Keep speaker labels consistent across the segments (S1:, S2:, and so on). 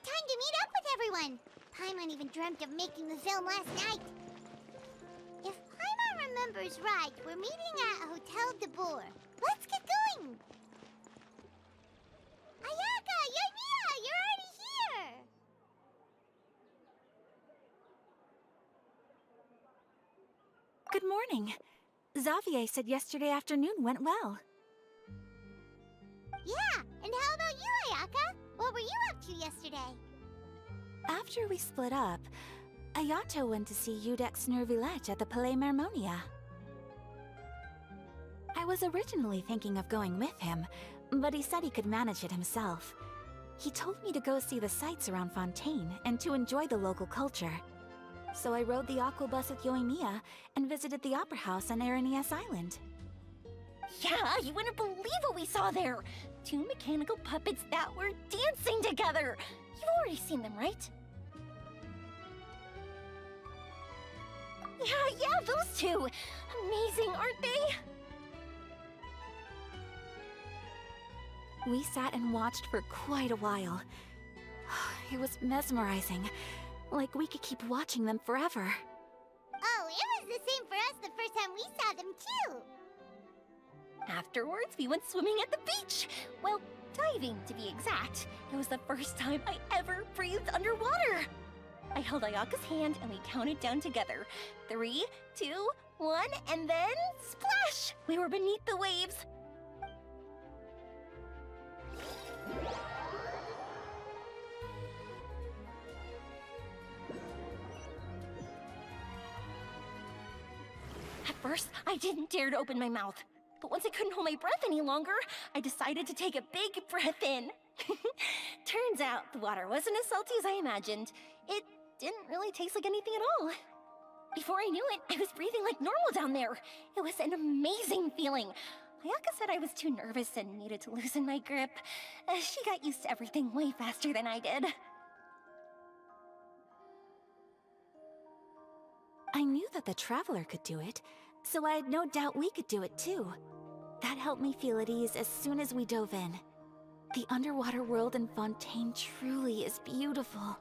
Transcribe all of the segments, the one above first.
S1: time to meet up with everyone. Paimon even dreamt of making the film last night. If Paimon remembers right, we're meeting at Hotel Debord. Let's get going! Ayaka! Yoimiya! You're already here!
S2: Good morning. Xavier said yesterday afternoon went well.
S1: Yeah, and how about you, Ayaka? What were you up to yesterday?
S2: After we split up, Ayato went to see Udex Nervillette at the Palais Mermonia. I was originally thinking of going with him, but he said he could manage it himself. He told me to go see the sights around Fontaine and to enjoy the local culture. So I rode the aquabus with Yoimiya and visited the Opera House on Aranias Island.
S3: Yeah, you wouldn't believe what we saw there! 2 mechanical puppets that were dancing together! You've already seen them, right? Yeah, those two! Amazing, aren't they?
S2: We sat and watched for quite a while. It was mesmerizing. Like we could keep watching them forever.
S1: Oh, it was the same for us the first time we saw them too!
S3: Afterwards, we went swimming at the beach! Well, diving, to be exact. It was the first time I ever breathed underwater! I held Ayaka's hand and we counted down together. 3, 2, 1, and then splash! We were beneath the waves. At first, I didn't dare to open my mouth. But once I couldn't hold my breath any longer, I decided to take a big breath in. Turns out the water wasn't as salty as I imagined. It didn't really taste like anything at all. Before I knew it, I was breathing like normal down there. It was an amazing feeling. Ayaka said I was too nervous and needed to loosen my grip. She got used to everything way faster than I did.
S2: I knew that the Traveler could do it, so I had no doubt we could do it too. That helped me feel at ease as soon as we dove in. The underwater world in Fontaine truly is beautiful.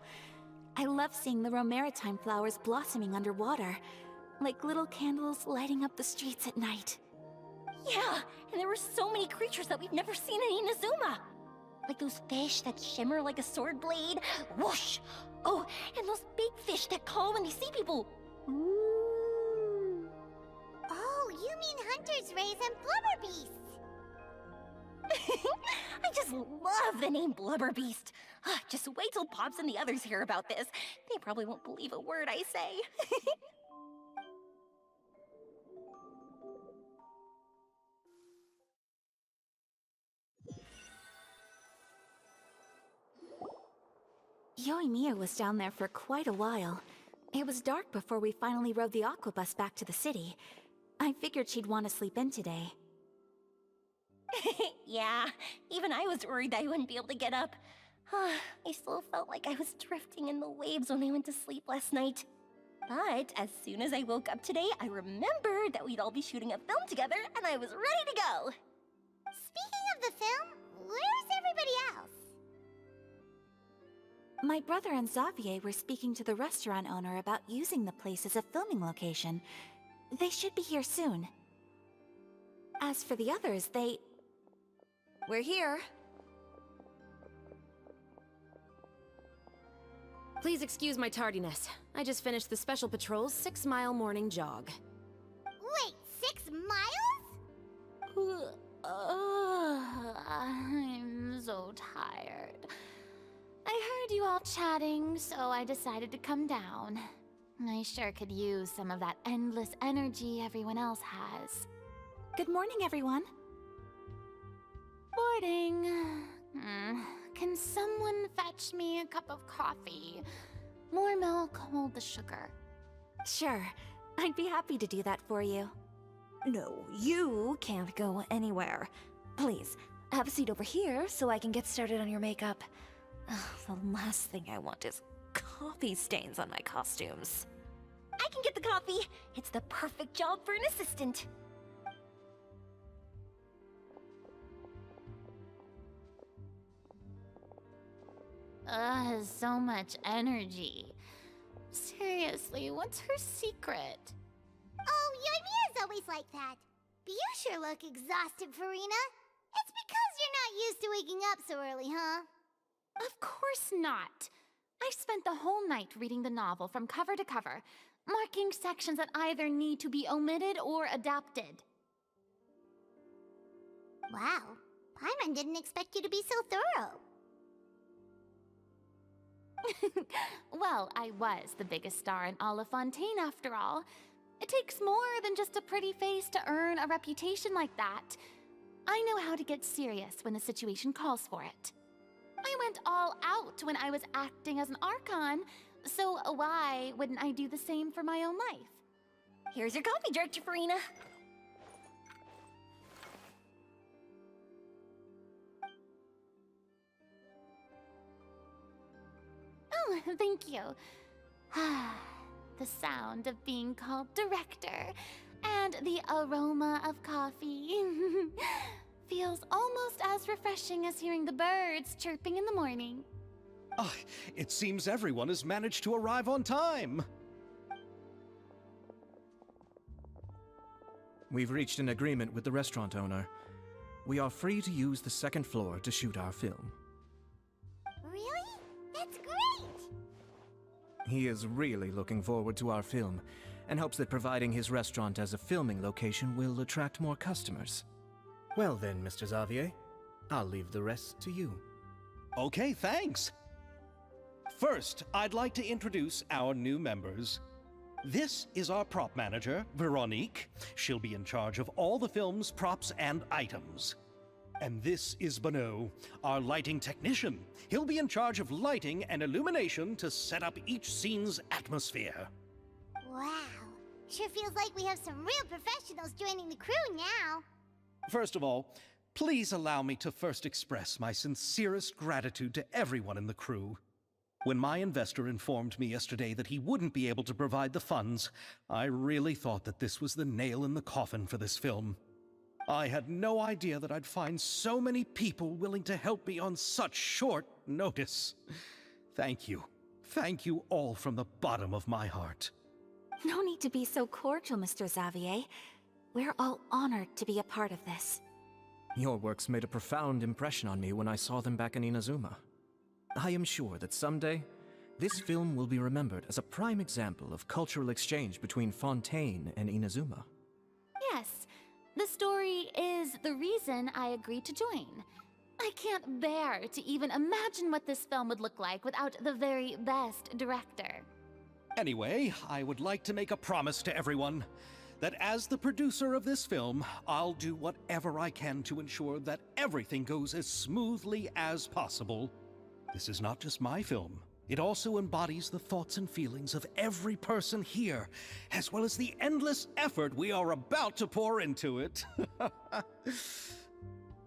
S2: I love seeing the romaritime flowers blossoming underwater, like little candles lighting up the streets at night.
S3: Yeah, and there were so many creatures that we've never seen in Inazuma. Like those fish that shimmer like a sword blade. Whoosh! Oh, and those big fish that call when they see people.
S1: Ooh. Oh, you mean Hunter's Rays and Blubber Beasts.
S3: I just love the name Blubber Beast. Just wait till Pops and the others hear about this. They probably won't believe a word I say.
S2: Yoimiya was down there for quite a while. It was dark before we finally rode the aquabus back to the city. I figured she'd want to sleep in today.
S3: Yeah, even I was worried that I wouldn't be able to get up. I still felt like I was drifting in the waves when I went to sleep last night. But as soon as I woke up today, I remembered that we'd all be shooting a film together, and I was ready to go!
S1: Speaking of the film, where's everybody else?
S2: My brother and Xavier were speaking to the restaurant owner about using the place as a filming location. They should be here soon. As for the others, We're here.
S4: Please excuse my tardiness. I just finished the Special Patrol's 6-mile morning jog.
S1: Wait, 6 miles?
S5: I'm so tired. I heard you all chatting, so I decided to come down. I sure could use some of that endless energy everyone else has.
S2: Good morning, everyone.
S5: Morning. Can someone fetch me a cup of coffee? More milk, hold the sugar.
S2: Sure, I'd be happy to do that for you.
S6: No, you can't go anywhere. Please, have a seat over here so I can get started on your makeup. The last thing I want is coffee stains on my costumes.
S3: I can get the coffee! It's the perfect job for an assistant!
S5: has so much energy. Seriously, what's her secret?
S1: Oh, Yoimiya's always like that. But you sure look exhausted, Furina. It's because you're not used to waking up so early, huh?
S5: Of course not. I spent the whole night reading the novel from cover to cover, marking sections that either need to be omitted or adapted.
S1: Wow. Paimon didn't expect you to be so thorough.
S5: Well, I was the biggest star in all of Fontaine after all. It takes more than just a pretty face to earn a reputation like that. I know how to get serious when the situation calls for it. I went all out when I was acting as an Archon, so why wouldn't I do the same for my own life?
S3: Here's your coffee, Director Furina.
S5: Oh, thank you. The sound of being called director and the aroma of coffee feels almost as refreshing as hearing the birds chirping in the morning.
S7: Ah, it seems everyone has managed to arrive on time.
S8: We've reached an agreement with the restaurant owner. We are free to use the second floor to shoot our film.
S1: Really? That's great!
S8: He is really looking forward to our film, and hopes that providing his restaurant as a filming location will attract more customers. Well then, Mr. Xavier, I'll leave the rest to you.
S7: Okay, thanks. First, I'd like to introduce our new members. This is our prop manager, Veronique. She'll be in charge of all the film's props and items. And this is Bonneau, our lighting technician. He'll be in charge of lighting and illumination to set up each scene's atmosphere.
S1: Wow. Sure feels like we have some real professionals joining the crew now.
S7: First of all, please allow me to first express my sincerest gratitude to everyone in the crew. When my investor informed me yesterday that he wouldn't be able to provide the funds, I really thought that this was the nail in the coffin for this film. I had no idea that I'd find so many people willing to help me on such short notice. Thank you. Thank you all from the bottom of my heart.
S2: No need to be so cordial, Mr. Xavier. We're all honored to be a part of this.
S8: Your works made a profound impression on me when I saw them back in Inazuma. I am sure that someday, this film will be remembered as a prime example of cultural exchange between Fontaine and Inazuma.
S5: Yes, the story is the reason I agreed to join. I can't bear to even imagine what this film would look like without the very best director.
S7: Anyway, I would like to make a promise to everyone that as the producer of this film, I'll do whatever I can to ensure that everything goes as smoothly as possible. This is not just my film. It also embodies the thoughts and feelings of every person here, as well as the endless effort we are about to pour into it.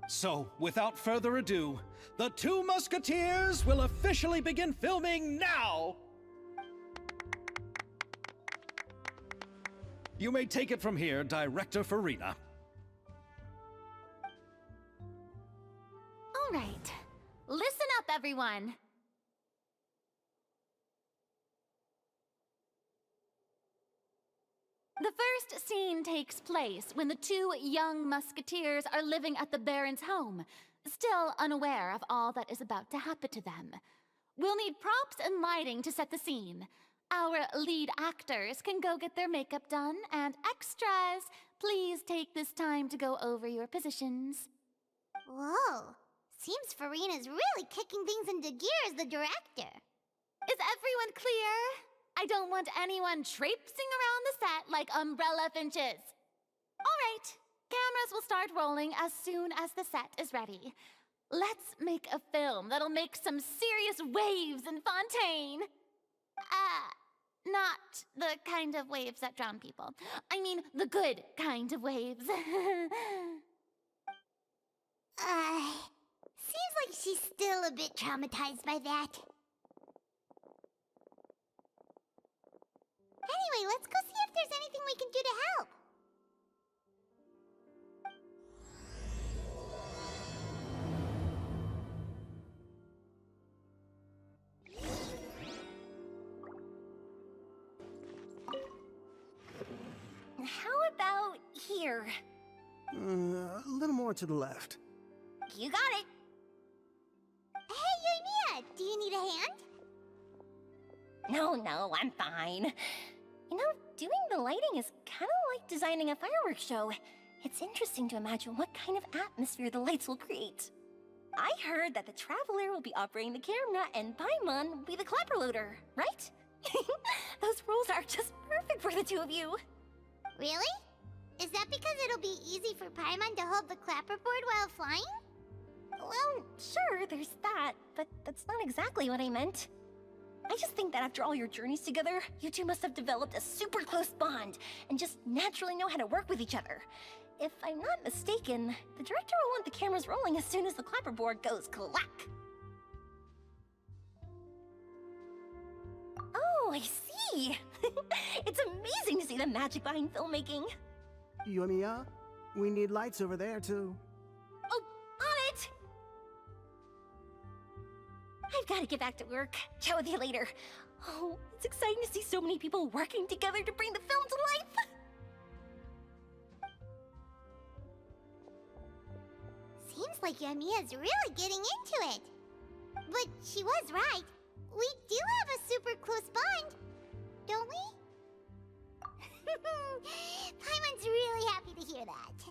S7: So, without further ado, the Two Musketeers will officially begin filming now! You may take it from here, Director Furina.
S5: All right, listen up, everyone. The first scene takes place when the two young musketeers are living at the Baron's home, still unaware of all that is about to happen to them. We'll need props and lighting to set the scene. Our lead actors can go get their makeup done, and extras, please take this time to go over your positions.
S1: Whoa. Seems Furina's really kicking things into gear as the director.
S5: Is everyone clear? I don't want anyone traipsing around the set like umbrella finches. All right, cameras will start rolling as soon as the set is ready. Let's make a film that'll make some serious waves in Fontaine. Not the kind of waves that drown people. I mean, the good kind of waves.
S1: Seems like she's still a bit traumatized by that. Anyway, let's go see if there's anything we can do to help.
S3: about here?
S9: A little more to the left.
S3: You got it.
S1: Hey, Yoimiya, do you need a hand?
S3: No, I'm fine. You know, doing the lighting is kind of like designing a fireworks show. It's interesting to imagine what kind of atmosphere the lights will create. I heard that the Traveler will be operating the camera and Paimon will be the clapper loader, right? Those roles are just perfect for the two of you.
S1: Really? Is that because it'll be easy for Paimon to hold the clapperboard while flying?
S3: Well, sure, there's that, but that's not exactly what I meant. I just think that after all your journeys together, you two must have developed a super close bond and just naturally know how to work with each other. If I'm not mistaken, the director will want the cameras rolling as soon as the clapperboard goes clack. Oh, I see! It's amazing to see the magic behind filmmaking.
S9: Yoimiya, we need lights over there, too.
S3: Oh, on it! I've got to get back to work. Chat with you later. Oh, it's exciting to see so many people working together to bring the film to life.
S1: Seems like Yoimiya's really getting into it. But she was right. We do have a super close bond, don't we? Paimon's really happy to hear that.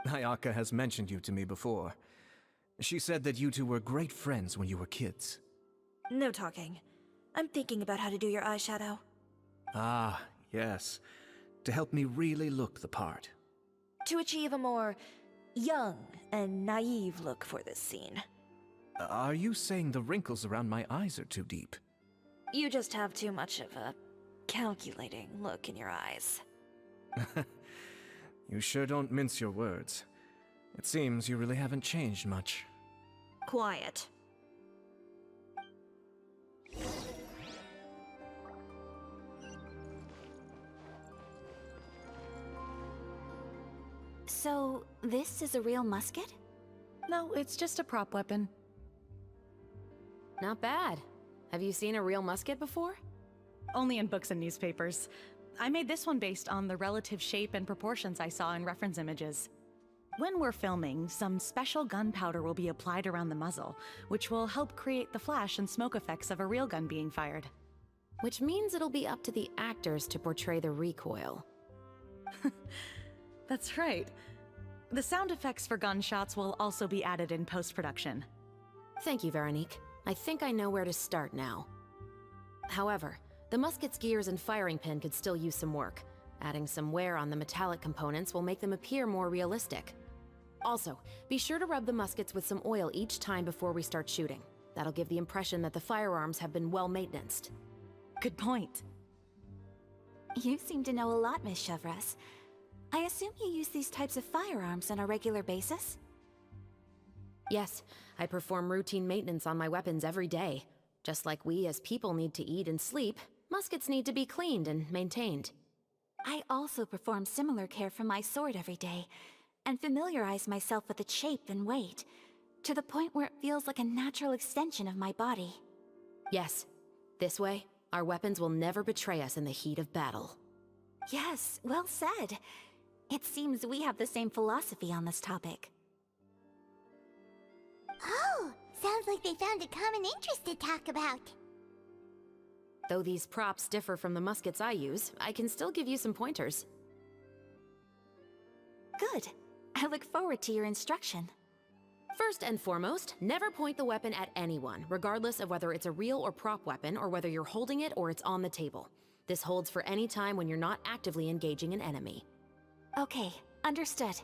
S8: Ayaka has mentioned you to me before. She said that you two were great friends when you were kids.
S6: No talking. I'm thinking about how to do your eyeshadow.
S8: Ah, yes. To help me really look the part.
S6: To achieve a more young and naive look for this scene.
S8: Are you saying the wrinkles around my eyes are too deep?
S6: You just have too much of a calculating look in your eyes.
S8: You sure don't mince your words. It seems you really haven't changed much.
S6: Quiet.
S2: So, this is a real musket?
S10: No, it's just a prop weapon.
S4: Not bad. Have you seen a real musket before?
S10: Only in books and newspapers. I made this one based on the relative shape and proportions I saw in reference images. When we're filming, some special gunpowder will be applied around the muzzle, which will help create the flash and smoke effects of a real gun being fired.
S4: Which means it'll be up to the actors to portray the recoil.
S10: That's right. The sound effects for gunshots will also be added in post-production.
S4: Thank you, Veronique. I think I know where to start now. However, the musket's gears and firing pin could still use some work. Adding some wear on the metallic components will make them appear more realistic. Also, be sure to rub the muskets with some oil each time before we start shooting. That'll give the impression that the firearms have been well maintained.
S10: Good point.
S2: You seem to know a lot, Miss Chevreuse. I assume you use these types of firearms on a regular basis?
S4: Yes, I perform routine maintenance on my weapons every day. Just like we as people need to eat and sleep, muskets need to be cleaned and maintained.
S2: I also perform similar care for my sword every day, and familiarize myself with its shape and weight, to the point where it feels like a natural extension of my body.
S4: Yes, this way, our weapons will never betray us in the heat of battle.
S2: Yes, well said. It seems we have the same philosophy on this topic.
S1: Oh, sounds like they found a common interest to talk about.
S4: Though these props differ from the muskets I use, I can still give you some pointers.
S2: Good. I look forward to your instruction.
S4: First and foremost, never point the weapon at anyone, regardless of whether it's a real or prop weapon, or whether you're holding it or it's on the table. This holds for any time when you're not actively engaging an enemy.
S2: Okay, understood.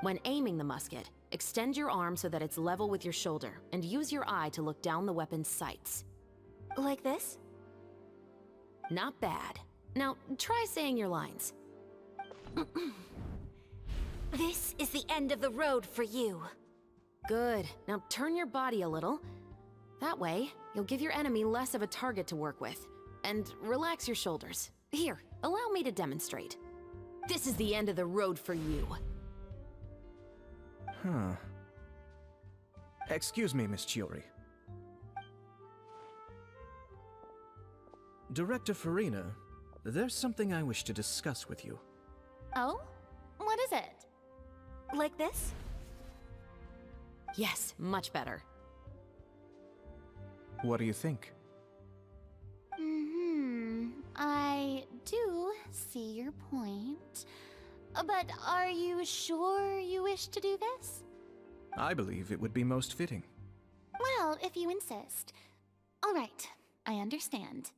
S4: When aiming the musket, extend your arm so that it's level with your shoulder, and use your eye to look down the weapon's sights.
S2: Like this?
S4: Not bad. Now, try saying your lines.
S2: This is the end of the road for you.
S4: Good. Now turn your body a little. That way, you'll give your enemy less of a target to work with. And relax your shoulders. Here, allow me to demonstrate. This is the end of the road for you.
S8: Huh. Excuse me, Miss Chiori. Director Furina, there's something I wish to discuss with you.
S5: Oh? What is it?
S2: Like this?
S4: Yes, much better.
S8: What do you think?
S5: I do see your point. But are you sure you wish to do this?
S8: I believe it would be most fitting.
S5: Well, if you insist. All right, I understand.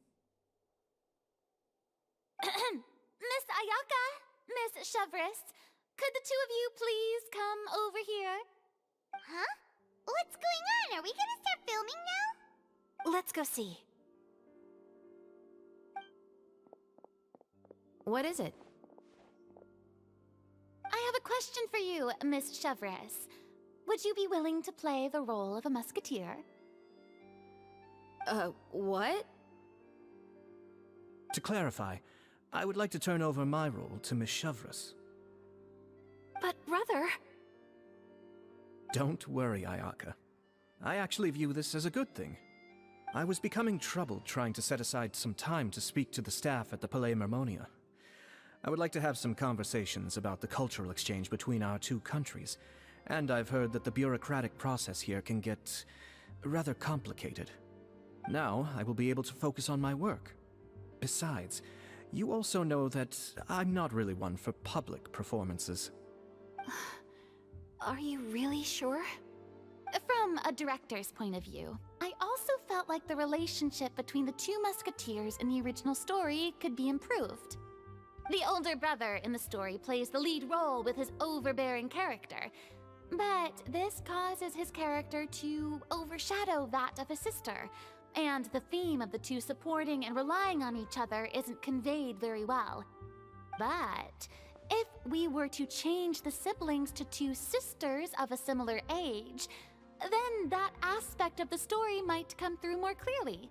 S5: Miss Ayaka, Miss Chevreuse, could the two of you please come over here?
S1: Huh? What's going on? Are we gonna start filming now?
S2: Let's go see.
S4: What is it?
S5: I have a question for you, Miss Chevreuse. Would you be willing to play the role of a musketeer?
S4: What?
S8: To clarify, I would like to turn over my role to Miss Chevreuse.
S2: But brother...
S8: Don't worry, Ayaka. I actually view this as a good thing. I was becoming troubled trying to set aside some time to speak to the staff at the Palais Mermonia. I would like to have some conversations about the cultural exchange between our two countries, and I've heard that the bureaucratic process here can get rather complicated. Now, I will be able to focus on my work. Besides, you also know that I'm not really one for public performances.
S2: Are you really sure?
S5: From a director's point of view, I also felt like the relationship between the two musketeers in the original story could be improved. The older brother in the story plays the lead role with his overbearing character, but this causes his character to overshadow that of his sister, and the theme of the two supporting and relying on each other isn't conveyed very well. But if we were to change the siblings to two sisters of a similar age, then that aspect of the story might come through more clearly.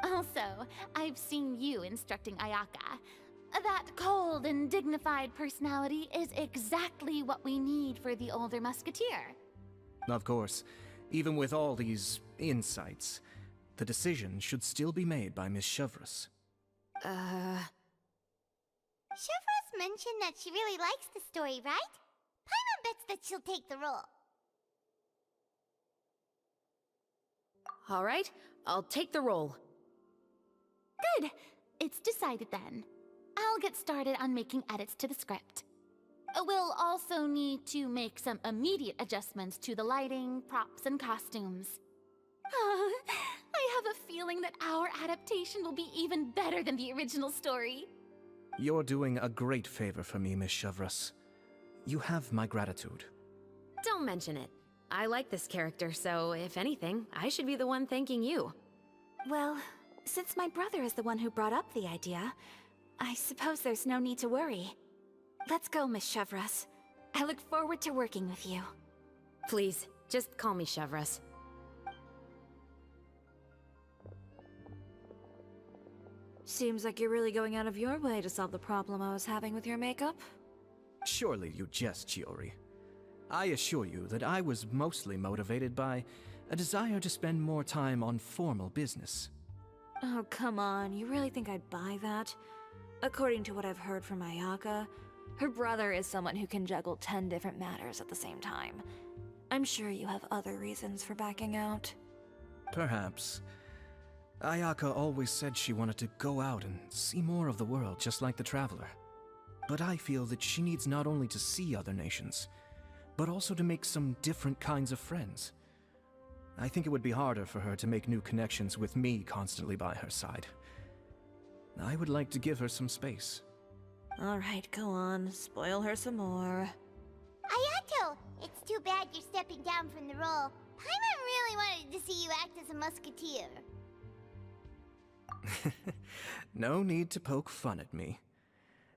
S5: Also, I've seen you instructing Ayaka. That cold and dignified personality is exactly what we need for the older musketeer.
S8: Of course, even with all these insights, the decision should still be made by Miss Chevreuse.
S1: Chevreuse mentioned that she really likes the story, right? Paimon bets that she'll take the role.
S4: All right, I'll take the role.
S5: Good. It's decided then. I'll get started on making edits to the script. We'll also need to make some immediate adjustments to the lighting, props, and costumes. I have a feeling that our adaptation will be even better than the original story.
S8: You're doing a great favor for me, Miss Chevreuse. You have my gratitude.
S4: Don't mention it. I like this character, so if anything, I should be the one thanking you.
S2: Well, since my brother is the one who brought up the idea, I suppose there's no need to worry. Let's go, Miss Chevreuse. I look forward to working with you.
S4: Please, just call me Chevreuse.
S6: Seems like you're really going out of your way to solve the problem I was having with your makeup.
S8: Surely you jest, Chiori. I assure you that I was mostly motivated by a desire to spend more time on formal business.
S6: Oh, come on. You really think I'd buy that? According to what I've heard from Ayaka, her brother is someone who can juggle 10 different matters at the same time. I'm sure you have other reasons for backing out.
S8: Perhaps. Ayaka always said she wanted to go out and see more of the world, just like the Traveler. But I feel that she needs not only to see other nations, but also to make some different kinds of friends. I think it would be harder for her to make new connections with me constantly by her side. I would like to give her some space.
S6: Alright, go on. Spoil her some more.
S1: Ayato, it's too bad you're stepping down from the role. Paimon really wanted to see you act as a musketeer.
S8: No need to poke fun at me.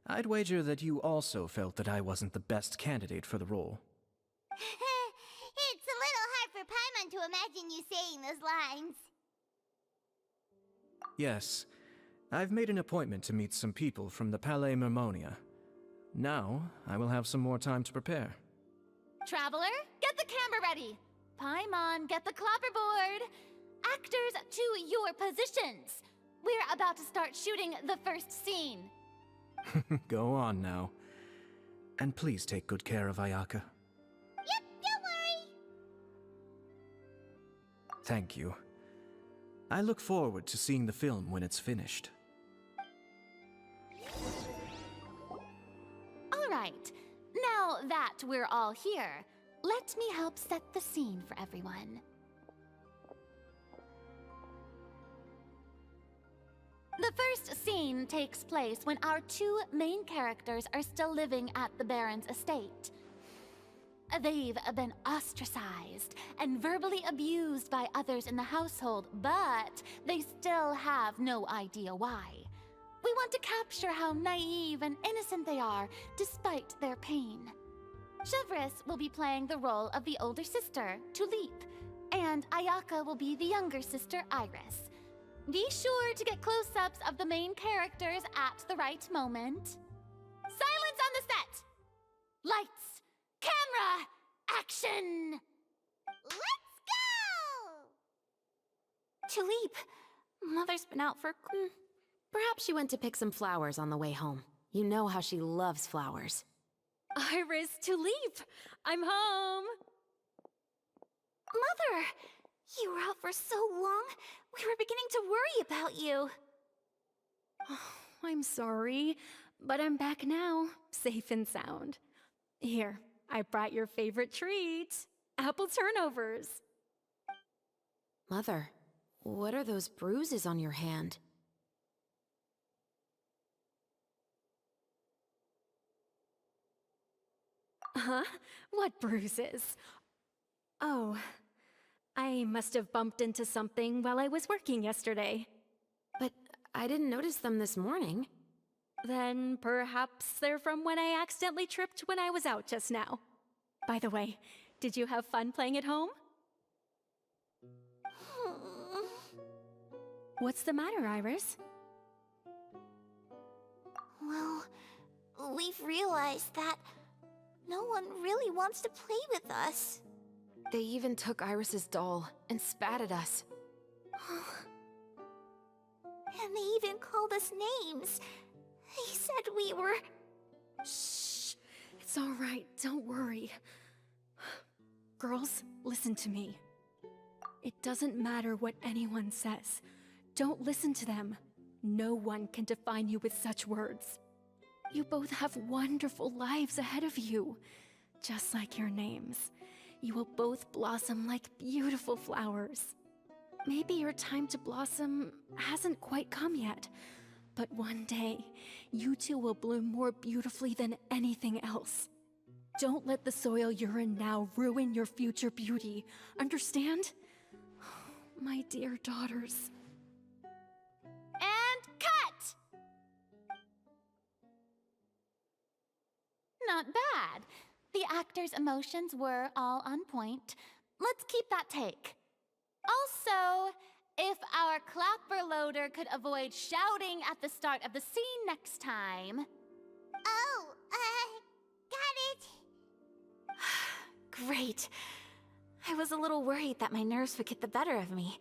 S8: I'd wager that you also felt that I wasn't the best candidate for the role.
S1: It's a little hard for Paimon to imagine you saying those lines.
S8: Yes, I've made an appointment to meet some people from the Palais Mermonia. Now, I will have some more time to prepare.
S5: Traveler, get the camera ready. Paimon, get the clapperboard. Actors, to your positions. We're about to start shooting the first scene.
S8: Go on now. And please take good care of Ayaka.
S1: Yep, don't worry.
S8: Thank you. I look forward to seeing the film when it's finished.
S5: All right, now that we're all here, let me help set the scene for everyone. The first scene takes place when our two main characters are still living at the Baron's estate. They've been ostracized and verbally abused by others in the household, but they still have no idea why. We want to capture how naive and innocent they are despite their pain. Chevreuse will be playing the role of the older sister, Tulipe, and Ayaka will be the younger sister, Iris. Be sure to get close-ups of the main characters at the right moment. Silence on the set! Lights, camera, action!
S1: Let's go!
S2: Tulipe, Mother's been out for...
S4: Perhaps she went to pick some flowers on the way home. You know how she loves flowers.
S6: Iris, Tulipe, I'm home.
S2: Mother! You were out for so long, we were beginning to worry about you.
S6: I'm sorry, but I'm back now, safe and sound. Here, I brought your favorite treat, apple turnovers.
S4: Mother, what are those bruises on your hand?
S6: Huh? What bruises? Oh, I must have bumped into something while I was working yesterday.
S4: But I didn't notice them this morning.
S6: Then perhaps they're from when I accidentally tripped when I was out just now. By the way, did you have fun playing at home? What's the matter, Iris?
S1: Well, we've realized that no one really wants to play with us.
S4: They even took Iris's doll and spat at us.
S1: And they even called us names. They said we were...
S6: Shh! It's all right, don't worry. Girls, listen to me. It doesn't matter what anyone says. Don't listen to them. No one can define you with such words. You both have wonderful lives ahead of you. Just like your names. You will both blossom like beautiful flowers. Maybe your time to blossom hasn't quite come yet, but one day, you two will bloom more beautifully than anything else. Don't let the soil you're in now ruin your future beauty. Understand? My dear daughters.
S5: And cut! Not bad. The actors' emotions were all on point. Let's keep that take. Also, if our clapper loader could avoid shouting at the start of the scene next time...
S1: Oh, got it.
S2: Great. I was a little worried that my nerves would get the better of me.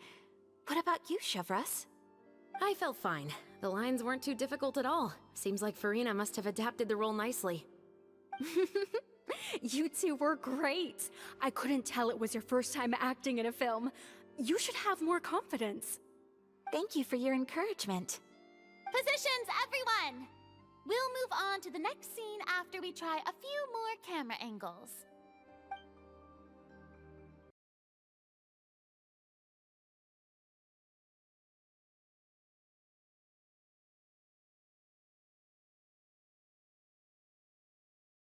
S2: What about you, Chevreuse?
S4: I felt fine. The lines weren't too difficult at all. Seems like Furina must have adapted the role nicely.
S6: You two were great. I couldn't tell it was your first time acting in a film. You should have more confidence.
S2: Thank you for your encouragement.
S5: Positions, everyone! We'll move on to the next scene after we try a few more camera angles.